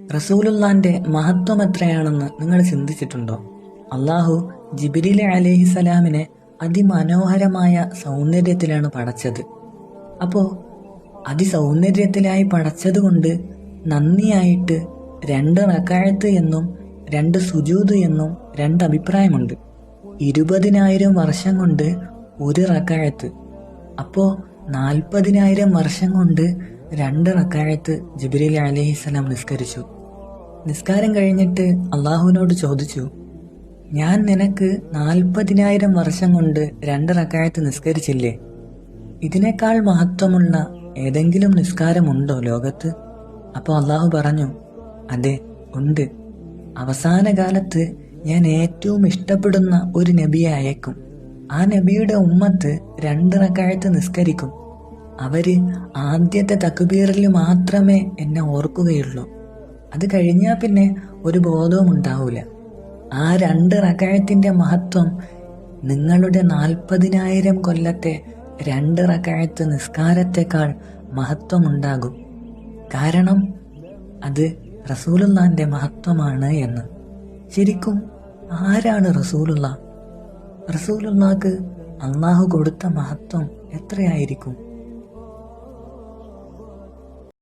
റസൂലുള്ളാന്റെ മഹത്വം എത്രയാണെന്ന് നിങ്ങൾ ചിന്തിച്ചിട്ടുണ്ടോ? അള്ളാഹു ജിബ്രീൽ അലൈഹിസലാമിനെ അതിമനോഹരമായ സൗന്ദര്യത്തിലാണ് പടച്ചത്. അപ്പോൾ അതിസൗന്ദര്യത്തിലായി പടച്ചതുകൊണ്ട് നന്ദിയായിട്ട് 2 റക്അത്ത് എന്നും 2 സുജൂദ് എന്നും 2 അഭിപ്രായമുണ്ട്. 20,000 വർഷം കൊണ്ട് 1 റക്അത്ത്, അപ്പോൾ 40,000 വർഷം കൊണ്ട് 2 റക്അത്ത് ജിബ്രീൽ അലൈഹിസ്സലാം നിസ്കരിച്ചു. നിസ്കാരം കഴിഞ്ഞിട്ട് അള്ളാഹുവിനോട് ചോദിച്ചു, ഞാൻ നിനക്ക് 40,000 വർഷം കൊണ്ട് 2 റക്അത്ത് നിസ്കരിച്ചില്ലേ? ഇതിനേക്കാൾ മഹത്വമുള്ള ഏതെങ്കിലും നിസ്കാരമുണ്ടോ ലോകത്ത്? അപ്പോൾ അള്ളാഹു പറഞ്ഞു, അതെ ഉണ്ട്. അവസാന കാലത്ത് ഞാൻ ഏറ്റവും ഇഷ്ടപ്പെടുന്ന ഒരു നബിയെ അയക്കും. ആ നബിയുടെ ഉമ്മത്ത് 2 റക്അത്ത് നിസ്കരിക്കും. അവര് ആദ്യത്തെ തക്ബീറിൽ മാത്രമേ എന്നെ ഓർക്കുകയുള്ളൂ. അത് കഴിഞ്ഞാൽ പിന്നെ ഒരു ബോധവും ഉണ്ടാവില്ല. ആ 2 റക്അത്തിന്റെ മഹത്വം നിങ്ങളുടെ 40,000 കൊല്ലത്തെ 2 റക്അത്ത് നിസ്കാരത്തെക്കാൾ മഹത്വമുണ്ടാകും. കാരണം അത് റസൂലുള്ളാന്റെ മഹത്വമാണ് എന്ന്. ശരിക്കും ആരാണ് റസൂലുള്ള? റസൂലുള്ളാക്ക് അള്ളാഹു കൊടുത്ത മഹത്വം എത്രയായിരിക്കും?